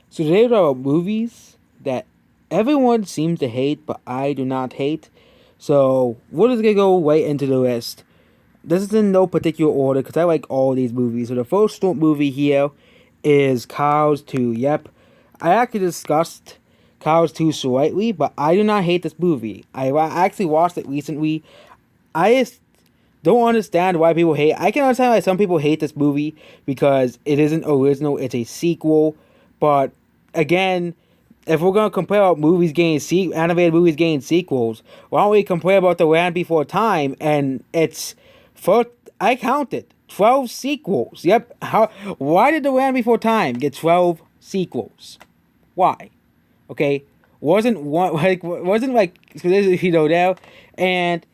So today are movies that everyone seems to hate, but I do not hate. So we're just gonna go right into the list. This is in no particular order because I like all these movies. So the first movie here is Cars 2. Yep, I actually discussed Cars 2 slightly, but I do not hate this movie. I actually watched it recently. I just don't understand why people hate. I can understand why some people hate this movie because it isn't original. It's a sequel, but again, if we're gonna compare about movies getting animated movies getting sequels, why don't we compare about The Land Before Time? And it's first I counted 12 sequels. Yep. How? Why did The Land Before Time get 12 sequels? Why? Okay, wasn't one wasn't like there, and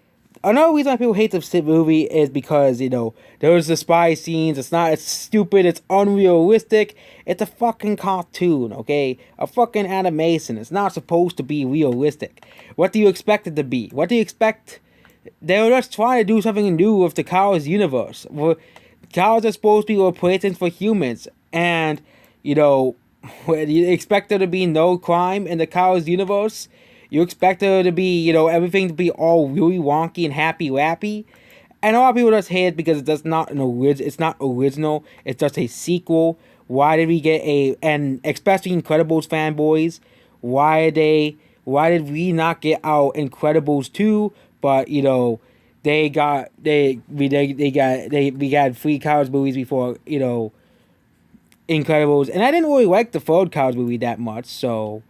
another reason why people hate the movie is because there was the spy scenes. It's stupid. It's unrealistic. It's a fucking cartoon. Okay, a fucking animation. It's not supposed to be realistic. What do you expect it to be? What do you expect? They were just trying to do something new with the Cars universe. Cows are supposed to be replacements for humans, and you know, you expect there to be no crime in the Cows universe. You expect there to be, everything to be all really wonky and happy lappy. And a lot of people just hate it because it does not it's not original. It's just a sequel. Why did we get and especially Incredibles fanboys, why did we not get our Incredibles 2? But we got free Cars movies before, Incredibles, and I didn't really like the Ford Cars movie that much, so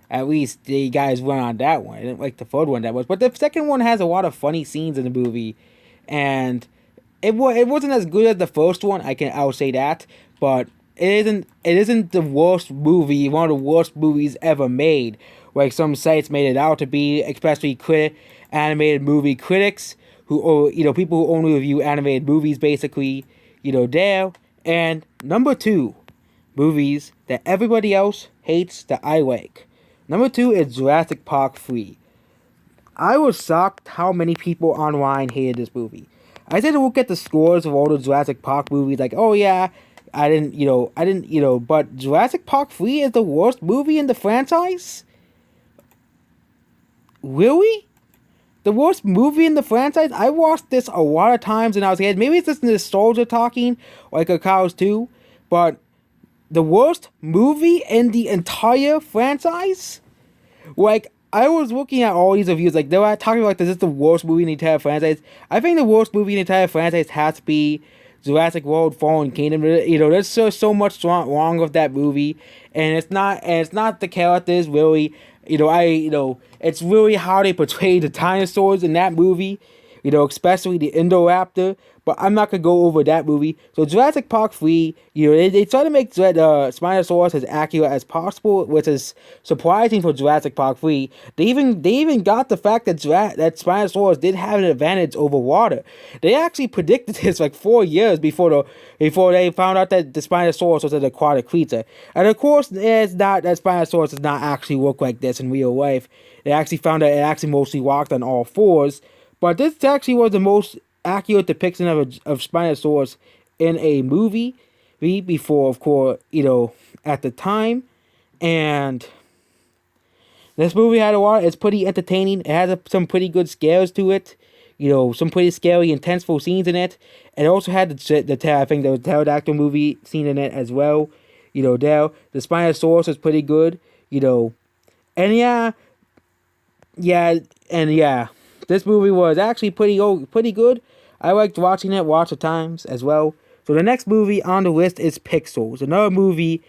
at least the guys went on that one. I didn't like the Ford one that much, but the second one has a lot of funny scenes in the movie, and it wasn't as good as the first one. I'll say that, but it isn't the worst movie, one of the worst movies ever made. Like some sites made it out to be, especially animated movie critics or people who only review animated movies, basically, there. And number two, movies that everybody else hates that I like. Number two is Jurassic Park 3. I was shocked how many people online hated this movie. I said to look at the scores of all the Jurassic Park movies, like, oh yeah, but Jurassic Park 3 is the worst movie in the franchise? Really? The worst movie in the franchise? I watched this a lot of times when I was a kid. Maybe it's just nostalgia talking, like a Cows 2, but the worst movie in the entire franchise? Like, I was looking at all these reviews, like, they were talking about this is the worst movie in the entire franchise. I think the worst movie in the entire franchise has to be Jurassic World Fallen Kingdom. There's so much wrong with that movie, and it's not the characters really. It's really how they portray the dinosaurs in that movie. Especially the Indoraptor. But I'm not gonna go over that movie. So Jurassic Park 3, they try to make the Spinosaurus as accurate as possible, which is surprising for Jurassic Park 3. They even got the fact that that Spinosaurus did have an advantage over water. They actually predicted this like 4 years before they found out that the Spinosaurus was an aquatic creature. And of course, it's not that Spinosaurus does not actually work like this in real life. They actually found that it actually mostly walked on all fours. But this actually was the most accurate depiction of Spinosaurus in a movie before, of course, at the time. And this movie had a lot. It's pretty entertaining. It has some pretty good scares to it. Some pretty scary, intenseful scenes in it. And it also had I think there was a pterodactyl movie scene in it as well. The Spinosaurus was pretty good. And yeah. This movie was actually pretty good. I liked watching it lots of times as well. So the next movie on the list is Pixels, another movie.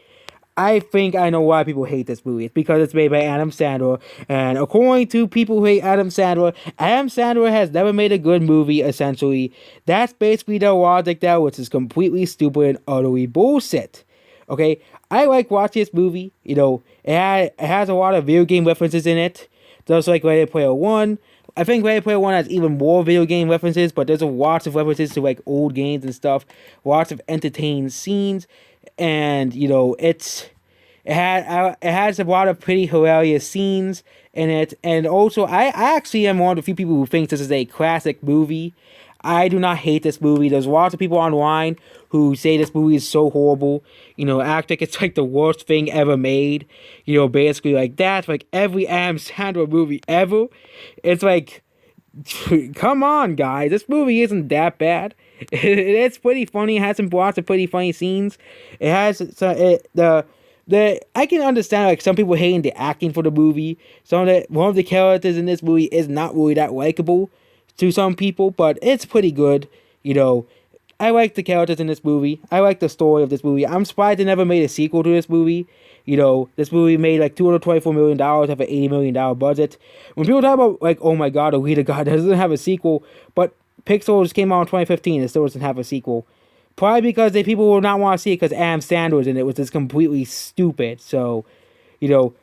I think I know why people hate this movie. It's because it's made by Adam Sandler, and according to people who hate Adam Sandler has never made a good movie. Essentially, that's basically the logic there, which is completely stupid and utterly bullshit. Okay, I like watching this movie. It has a lot of video game references in it, just like Ready Player One. I think Ready Player One has even more video game references, but there's lots of references to like old games and stuff. Lots of entertaining scenes, and it has a lot of pretty hilarious scenes in it. And also, I actually am one of the few people who thinks this is a classic movie. I do not hate this movie. There's lots of people online who say this movie is so horrible. Act like it's like the worst thing ever made. Basically like that. Like every Adam Sandler movie ever. It's like, come on, guys. This movie isn't that bad. It's pretty funny. It has some lots of pretty funny scenes. It has the I can understand like some people hating the acting for the movie. One of the characters in this movie is not really that likable to some people, but it's pretty good. I like the characters in this movie. I like the story of this movie. I'm surprised they never made a sequel to this movie. This movie made like $224 million of an $80 million budget. When people talk about like, oh my god, Alita God doesn't have a sequel, but Pixar just came out in 2015 and still doesn't have a sequel. Probably because people will not want to see it because Adam Sandler was in it, which is completely stupid. So,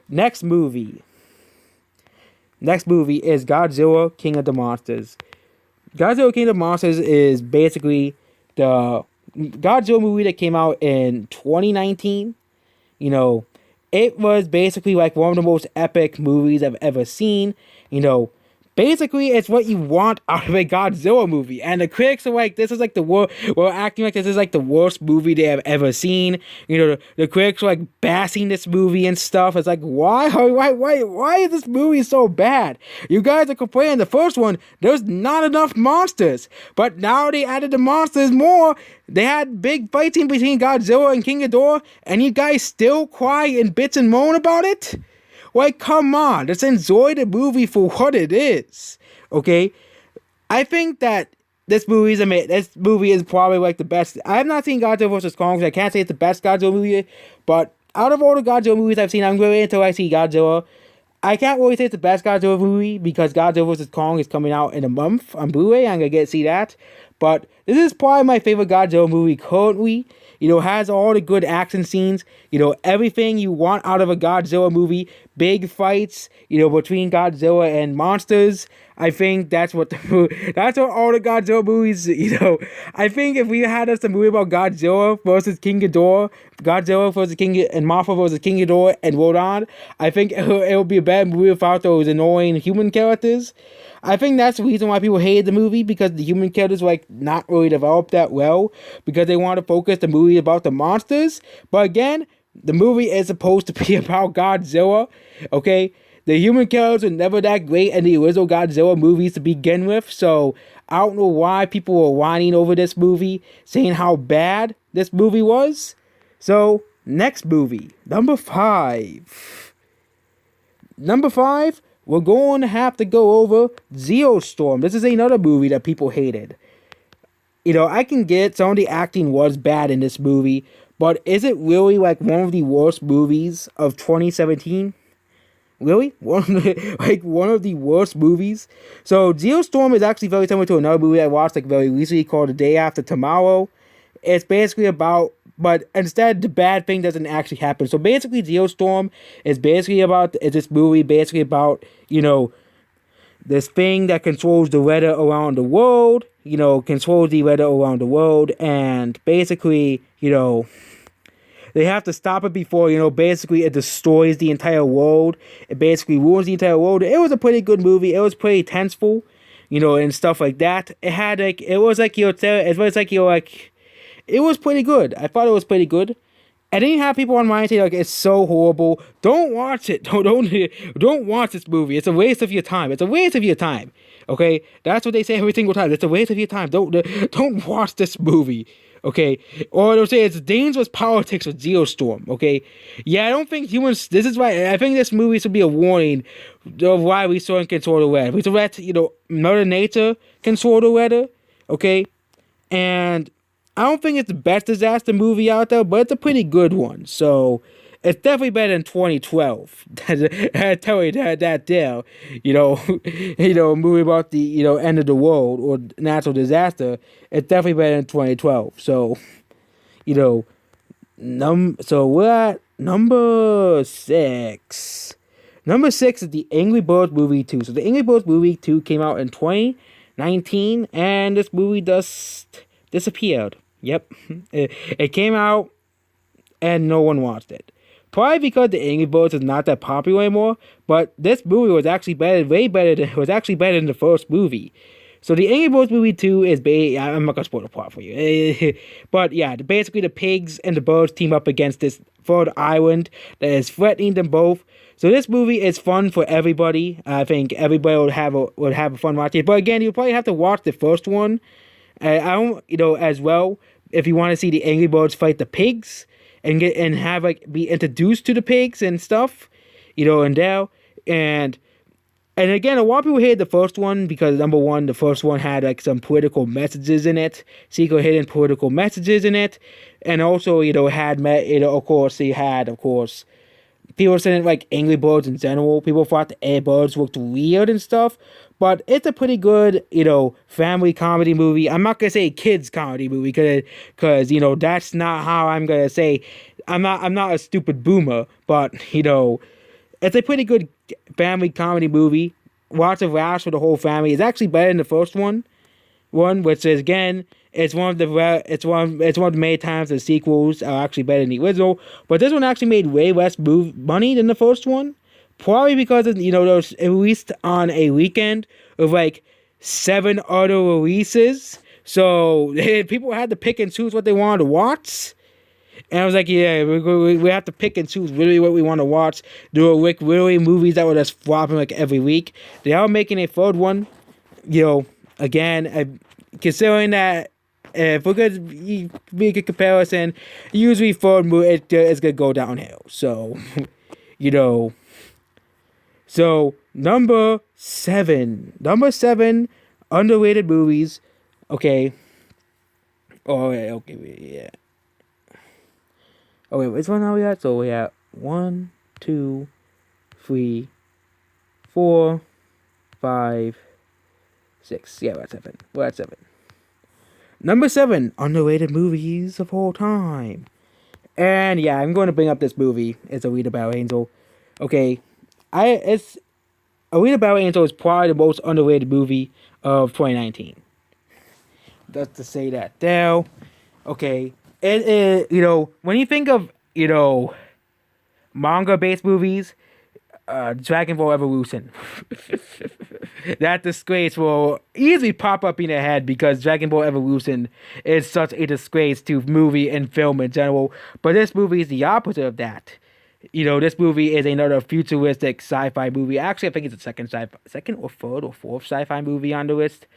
next movie. Next movie is Godzilla King of the Monsters. Godzilla King of the Monsters is basically the Godzilla movie that came out in 2019. It was basically like one of the most epic movies I've ever seen. Basically, it's what you want out of a Godzilla movie. And the critics are like, this is like the worst, well, acting like this is like the worst movie they have ever seen. The critics are like bashing this movie and stuff. It's like, why is this movie so bad? You guys are complaining the first one, there's not enough monsters. But now they added the monsters more. They had big fighting between Godzilla and King Ghidorah, and you guys still cry and bitch and moan about it? Like, come on, let's enjoy the movie for what it is, okay? I think that this movie is probably like the best. I have not seen Godzilla vs. Kong, so I can't say it's the best Godzilla movie, but out of all the Godzilla movies I've seen, I'm really until I see Godzilla. I can't really say it's the best Godzilla movie because Godzilla vs. Kong is coming out in a month on Blu-ray. I'm gonna get to see that, but this is probably my favorite Godzilla movie currently. Has all the good action scenes, everything you want out of a Godzilla movie, big fights, between Godzilla and monsters. I think that's what all the Godzilla movies, I think if we had us a movie about Godzilla versus King Ghidorah, Godzilla versus and Mothra versus King Ghidorah and Rodan, I think it would be a bad movie without those annoying human characters. I think that's the reason why people hated the movie, because the human characters were like not really developed that well, because they want to focus the movie about the monsters. But again, the movie is supposed to be about Godzilla, okay? The human characters were never that great in the original Godzilla movies to begin with, so I don't know why people were whining over this movie, saying how bad this movie was. So, next movie, number 5. Number 5, we're going to have to go over Geostorm. This is another movie that people hated. I can get some of the acting was bad in this movie, but is it really like one of the worst movies of 2017? Really? One of the worst movies? So, Geostorm is actually very similar to another movie I watched like very recently called The Day After Tomorrow. It's basically about, but instead the bad thing doesn't actually happen. So basically Geostorm is this movie basically about, this thing that controls the weather around the world, and basically, they have to stop it before, basically it destroys the entire world. It basically ruins the entire world. It was a pretty good movie. It was pretty tenseful, and stuff like that. It was pretty good. I thought it was pretty good. And then you have people online say like it's so horrible. Don't watch it. Don't watch this movie. It's a waste of your time. It's a waste of your time. Okay, that's what they say every single time. It's a waste of your time. Don't watch this movie. Okay, or they'll say it's dangerous politics with Geostorm. Okay, yeah, I don't think humans. This is why I think this movie should be a warning of why we saw and control the weather. We should let Mother Nature control the weather. Okay, and I don't think it's the best disaster movie out there, but it's a pretty good one. So it's definitely better than 2012. I tell you that there. A movie about the end of the world or natural disaster. It's definitely better than 2012. So, so we're at number 6. Number 6 is the Angry Birds movie 2. So the Angry Birds movie 2 came out in 2019, and this movie just disappeared. Yep. It came out and no one watched it. Probably because the Angry Birds is not that popular anymore, but this movie was actually better than the first movie. So the Angry Birds movie 2 is I'm not gonna spoil the plot for you, but yeah, basically the pigs and the birds team up against this third island that is threatening them both. So this movie is fun for everybody. I think everybody would have a fun watching it. But again, you probably have to watch the first one. I don't, as well, if you want to see the Angry Birds fight the pigs and have like be introduced to the pigs and stuff, and there and again, a lot of people hated the first one because number one, the first one had like some political messages in it, secret hidden political messages in it, and also of course people saying like Angry Birds in general. People thought the Angry Birds looked weird and stuff, but it's a pretty good family comedy movie. I'm not gonna say kids comedy movie because that's not how I'm gonna say. I'm not a stupid boomer, but it's a pretty good family comedy movie. Lots of laughs for the whole family. It's actually better than the first one, which is again, it's one of the many times the sequels are actually better than the original. But this one actually made way less money than the first one, probably because of, those released on a weekend of like 7 other releases. So people had to pick and choose what they wanted to watch. And I was like, yeah, we have to pick and choose really what we want to watch. There were like really movies that were just flopping like every week. They are making a third one. Again, considering that if we're going to make a comparison, usually third movie it's going to go downhill. So, so number 7, underrated movies. Okay. Oh, okay, yeah. Oh wait, which one are we at? So we at 1, 2, 3, 4, 5, 6. Yeah, we're at 7. Number 7, underrated movies of all time. And yeah, I'm going to bring up this movie. It's Alita Battle Angel. Okay, Alita Battle Angel is probably the most underrated movie of 2019. Just to say that there. Okay, it is, when you think of, manga-based movies, Dragon Ball Evolution. That disgrace will easily pop up in your head because Dragon Ball Evolution is such a disgrace to movie and film in general. But this movie is the opposite of that. This movie is another futuristic sci-fi movie. Actually, I think it's the second or third or fourth sci-fi movie on the list.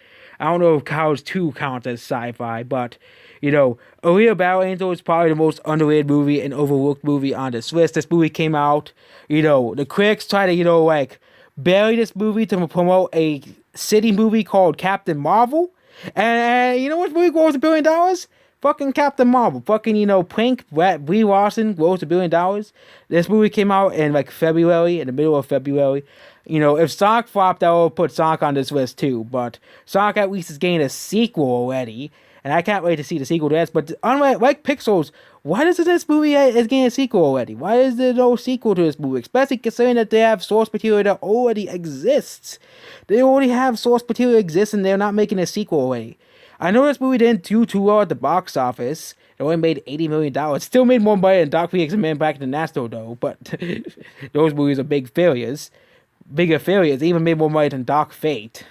I don't know if Cows 2 counts as sci-fi, but, Alita Battle Angel is probably the most underrated movie and overlooked movie on this list. This movie came out, the critics try to, bury this movie to promote a city movie called Captain Marvel. And you know what movie grows $1 billion? Fucking Captain Marvel. Fucking, Prank Brie Larson grows $1 billion. This movie came out in, February, in the middle of February. If Sonic flopped, I would put Sonic on this list too. But Sonic at least is getting a sequel already. And I can't wait to see the sequel to this. But unlike Pixels, why doesn't this movie is getting a sequel already? Why is there no sequel to this movie? Especially considering that they have source material that already exists. They already have source material exists and they're not making a sequel already. I know this movie didn't do too well at the box office. It only made $80 million. Still made more money than Dark Phoenix and Man Back International though. But those movies are big failures. Bigger failures. They even made more money than Dark Fate.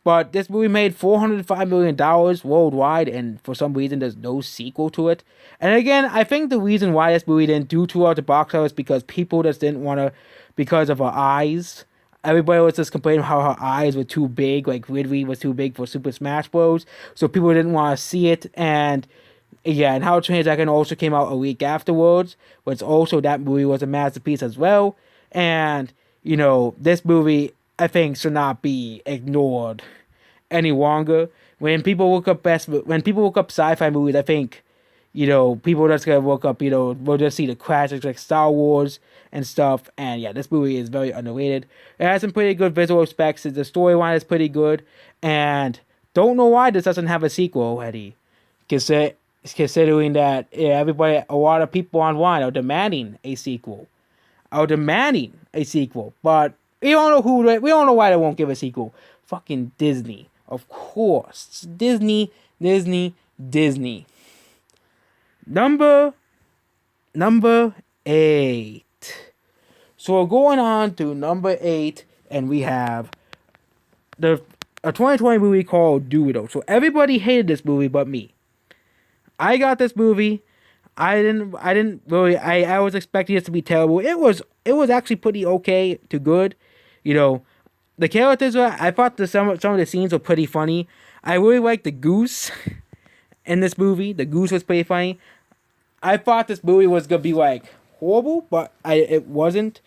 But this movie made $405 million worldwide, and for some reason there's no sequel to it. And again, I think the reason why this movie didn't do too well at the box office is because people just didn't want to, because of her eyes. Everybody was just complaining how her eyes were too big, like Ridley was too big for Super Smash Bros. So people didn't want to see it, and yeah, and How to Train Your Dragon also came out a week afterwards, which also that movie was a masterpiece as well. And, this movie, I think, should not be ignored any longer. When people look up sci-fi movies, I think, people just gonna look up, we'll just see the classics like Star Wars and stuff. And yeah, this movie is very underrated. It has some pretty good visual effects. The storyline is pretty good. And don't know why this doesn't have a sequel already. Considering that a lot of people online are demanding a sequel. But we don't know why they won't give a sequel. Fucking Disney. Of course. Disney. Number 8. So we're going on to number 8, and we have a 2020 movie called Doolittle. So everybody hated this movie but me. I got this movie. I didn't really I was expecting it to be terrible. It was actually pretty okay to good. You know, the characters were I thought some of the scenes were pretty funny. I really liked the goose in this movie. The goose was pretty funny. I thought this movie was gonna be like horrible, but it wasn't.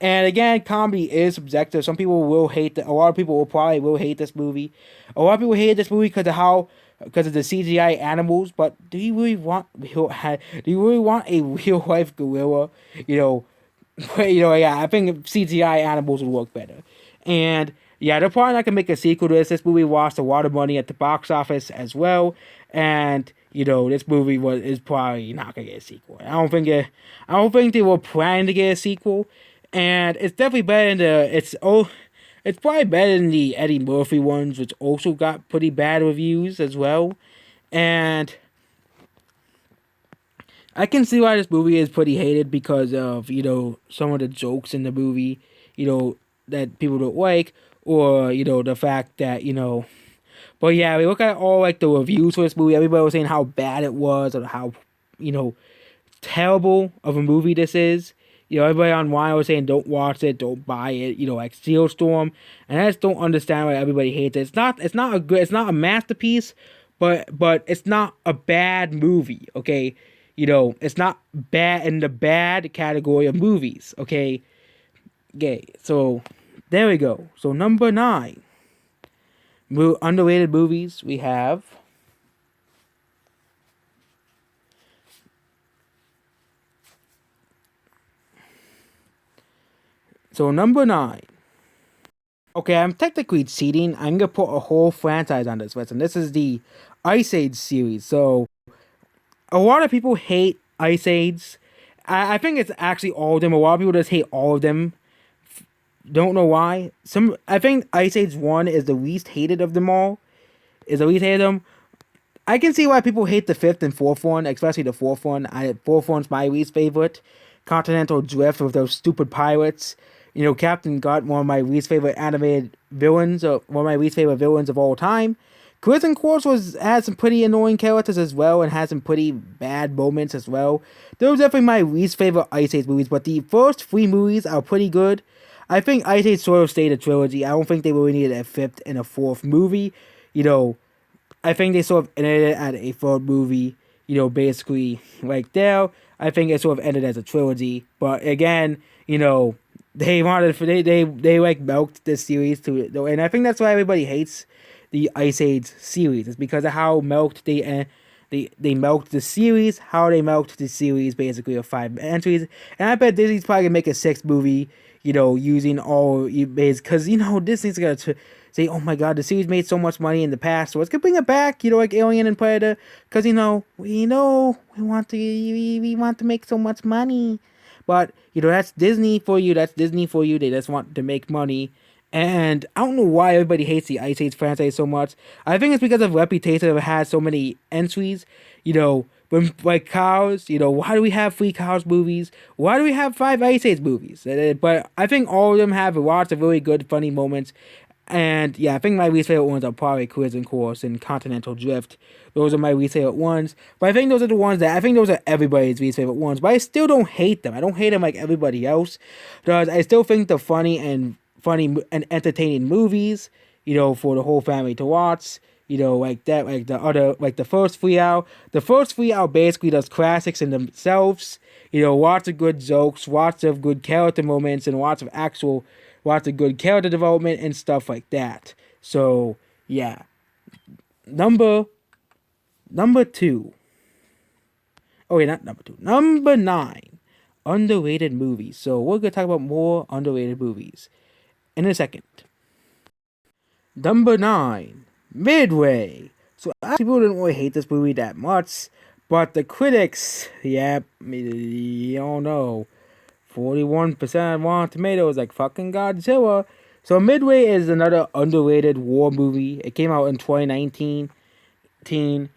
And again, comedy is subjective. Some people will hate a lot of people will probably will hate this movie. A lot of people hate this movie because of the CGI animals. But do you really want a real life gorilla? You know, yeah, I think CGI animals would work better. And yeah, they're probably not gonna make a sequel to this. This movie lost a lot of money at the box office as well, and this movie is probably not gonna get a sequel. I don't think they were planning to get a sequel, and it's definitely better than it's probably better than the Eddie Murphy ones, which also got pretty bad reviews as well, and I can see why this movie is pretty hated because of some of the jokes in the movie, that people don't like, or the fact that. But yeah, we look at all like the reviews for this movie. Everybody was saying how bad it was, or how you know terrible of a movie this is. Everybody online was saying don't watch it, don't buy it. Like Geostorm, and I just don't understand why everybody hates it. It's not a masterpiece, but it's not a bad movie. Okay, it's not bad in the bad category of movies. Okay, so there we go. So number 9, underrated movies we have. So number 9. Okay, I'm technically cheating. I'm gonna put a whole franchise on this list, and this is the Ice Age series. So a lot of people hate Ice Age. I think it's actually all of them. A lot of people just hate all of them. Don't know why. I think Ice Age 1 is the least hated of them all. Is the least hated of them. I can see why people hate the 5th and 4th one, especially the 4th one. 4th one's my least favorite. Continental Drift with those stupid pirates. Captain Gut, one of my least favorite animated villains, one of my least favorite villains of all time. Crimson Course has some pretty annoying characters as well, and has some pretty bad moments as well. Those are definitely my least favorite Ice Age movies, but the first 3 movies are pretty good. I think Ice Age sort of stayed a trilogy. I don't think they really needed a 5th and a 4th movie. I think they sort of ended it at a 3rd movie. Basically like there. I think it sort of ended as a trilogy, but again, they wanted they like milked this series to, and I think that's why everybody hates the Ice Age series. It's because of how milked they milked the series, how they milked the series basically of 5 entries, and I bet Disney's probably gonna make a 6th movie, using all because Disney's gonna say, oh my god, the series made so much money in the past, so let's bring it back, like Alien and Predator, because we want to make so much money. But that's Disney for you. That's Disney for you. They just want to make money. And I don't know why everybody hates the Ice Age franchise so much. I think it's because of reputation. It has so many entries. When like Cars. Why do we have 3 Cars movies? Why do we have 5 Ice Age movies? But I think all of them have lots of really good, funny moments. And yeah, I think my least favorite ones are probably Crimson Course and Continental Drift. Those are my least favorite ones. But I think those are the ones I think those are everybody's least favorite ones. But I still don't hate them. I don't hate them like everybody else. Because I still think they're funny and entertaining movies, for the whole family to watch. Like that, like the first 3 hour. The first 3 hour basically does classics in themselves. Lots of good jokes, lots of good character moments, and lots of good character development and stuff like that. So yeah, number 2. Oh wait, not number 2. Number 9, underrated movies. So we're gonna talk about more underrated movies in a second. Number 9, Midway. So people didn't really hate this movie that much, but the critics, you don't know. 41% Rotten Tomatoes, like fucking Godzilla. So Midway is another underrated war movie. It came out in 2019. It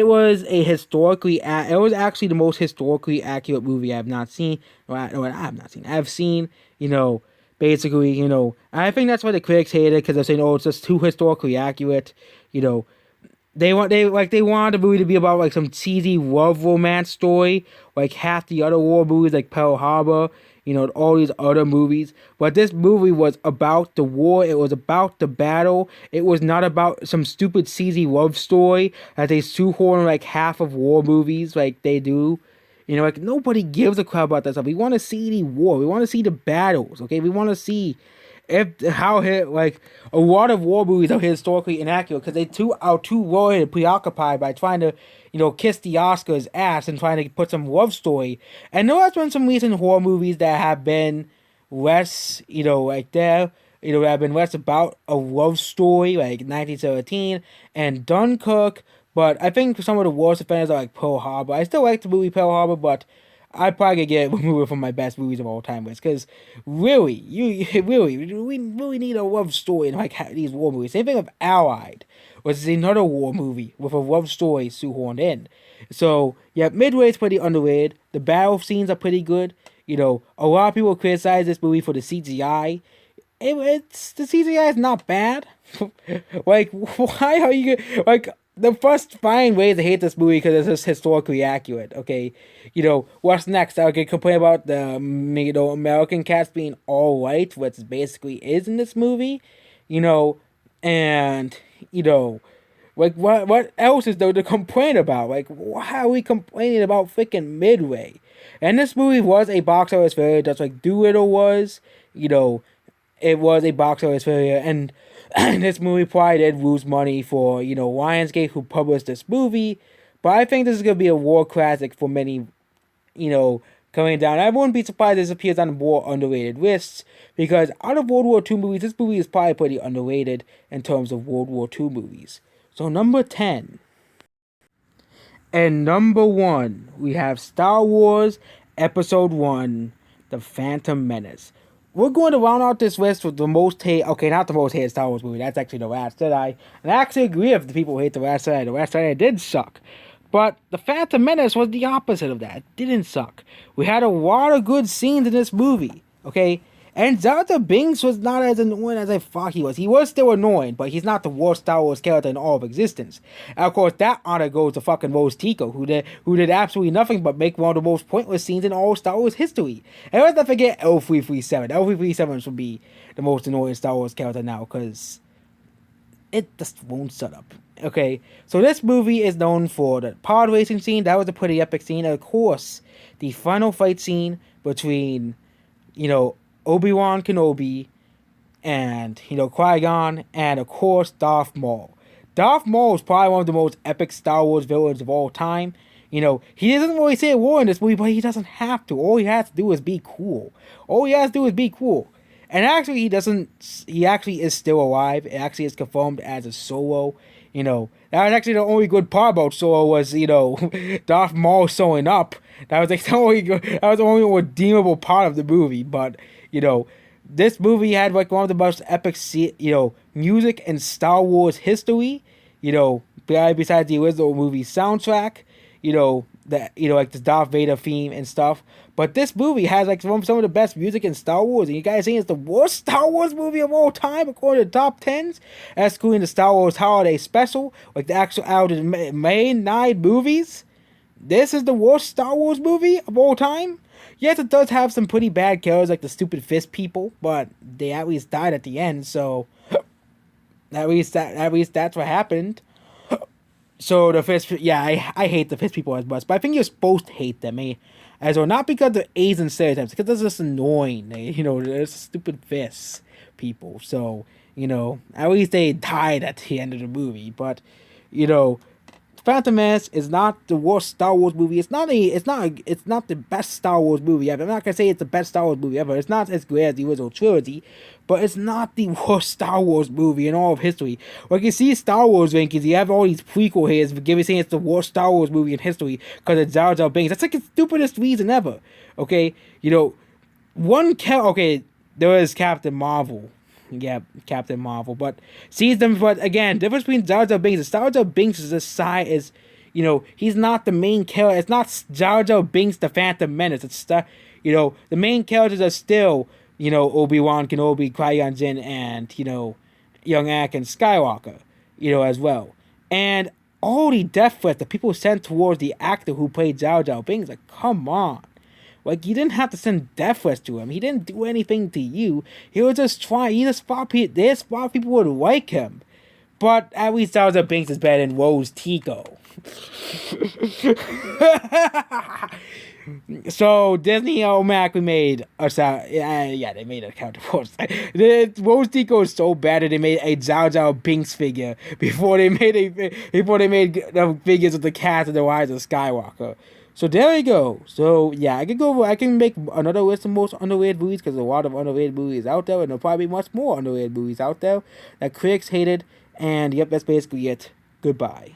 was it was actually the most historically accurate movie I have not seen. I have not seen. I've seen, basically, I think that's why the critics hate it, because they're saying, oh, it's just too historically accurate. You know, they wanted the movie to be about like some cheesy love romance story, like half the other war movies like Pearl Harbor, all these other movies. But this movie was about the war. It was about the battle. It was not about some stupid cheesy love story that they shoehorn like half of war movies like they do. Like nobody gives a crap about that stuff. We want to see the war. We want to see the battles. Okay, we want to see like a lot of war movies are historically inaccurate because are too worried and preoccupied by trying to kiss the Oscars ass and trying to put some love story. And there has been some recent horror movies that have been less that have been less about a love story, like 1917 and Dunkirk. But I think some of the worst offenders are like Pearl Harbor. I still like the movie Pearl Harbor, but I'd probably get it removed from my best movies of all time list, because really, we really need a love story in like these war movies. Same thing with Allied, which is another war movie with a love story shoehorned in. So yeah, Midway is pretty underrated. The battle scenes are pretty good. A lot of people criticize this movie for the CGI. It's the CGI is not bad. Like, why are you like? The first fine way to hate this movie because it's just historically accurate. Okay, what's next? I can complain about the American cast being all white, which basically is in this movie. And like what else is there to complain about? Like, why are we complaining about freaking Midway? And this movie was a box office failure, just like Doolittle was. It was a box office failure, and this movie probably did lose money for, Lionsgate, who published this movie. But I think this is going to be a war classic for many, coming down. I wouldn't be surprised if this appears on more underrated lists, because out of World War II movies, this movie is probably pretty underrated in terms of World War II movies. So number 10. And number 1, we have Star Wars Episode 1, The Phantom Menace. We're going to round out this list with the most hate. Okay, not the most hated Star Wars movie. That's actually The Last Jedi. And I actually agree with the people who hate The Last Jedi. The Last Jedi did suck. But The Phantom Menace was the opposite of that. It didn't suck. We had a lot of good scenes in this movie. Okay? And Jar Jar Binks was not as annoying as I thought he was. He was still annoying, but he's not the worst Star Wars character in all of existence. And of course, that honor goes to fucking Rose Tico, who did absolutely nothing but make one of the most pointless scenes in all Star Wars history. And let's not forget L337. L337 should be the most annoying Star Wars character now, because it just won't shut up. Okay, so this movie is known for the pod racing scene. That was a pretty epic scene. And of course, the final fight scene between, Obi-Wan Kenobi and, Qui-Gon, and of course, Darth Maul. Darth Maul is probably one of the most epic Star Wars villains of all time. He doesn't really say a word in this movie, but he doesn't have to. All he has to do is be cool. And actually, he actually is still alive. It actually is confirmed as a Solo. That was actually the only good part about Solo was, Darth Maul showing up. That was like that was the only redeemable part of the movie. But, this movie had like one of the most epic, music in Star Wars history. Besides the original movie soundtrack, like the Darth Vader theme and stuff. But this movie has like some of the best music in Star Wars, and you guys saying it's the worst Star Wars movie of all time according to top 10s, excluding the Star Wars Holiday Special, like the actual out of the main 9 movies. This is the worst Star Wars movie of all time. Yes, it does have some pretty bad characters like the stupid fist people, but they at least died at the end, so at least that's what happened. So the fist, yeah, I hate the fist people as much, but I think you're supposed to hate them, as well, not because of Asian stereotypes, because they're just annoying, they're stupid fist people. So at least they died at the end of the movie, but Phantom Menace is not the worst Star Wars movie. It's not the best Star Wars movie ever. I'm not gonna say it's the best Star Wars movie ever. It's not as great as the original trilogy, but it's not the worst Star Wars movie in all of history. Like you see Star Wars rankings, you have all these prequel heads saying it's the worst Star Wars movie in history because of Jar Jar Binks. That's like the stupidest reason ever. Okay, there is Captain Marvel. Yeah, Captain Marvel, but sees them. But again, difference between Jar Jar Binks and Jar Jar Binks is this side is, he's not the main character. It's not Jar Jar Binks the Phantom Menace. It's the main characters are still, Obi-Wan Kenobi, Qui-Gon Jinn, and young Anakin Skywalker, as well. And all the death threats that people sent towards the actor who played Jar Jar Binks, like, come on. Like, you didn't have to send death threats to him. He didn't do anything to you. He was just trying. He just thought people would like him. But at least Jar Jar Binks is better than Rose Tico. So Disney automatically made they made a counterpart. Rose Tico is so bad that they made a Jar Jar Binks figure before they made the figures of the cast of the Rise of Skywalker. So there we go. So yeah, I can make another list of most underrated movies because there's a lot of underrated movies out there, and there'll probably be much more underrated movies out there that critics hated. And yep, that's basically it. Goodbye.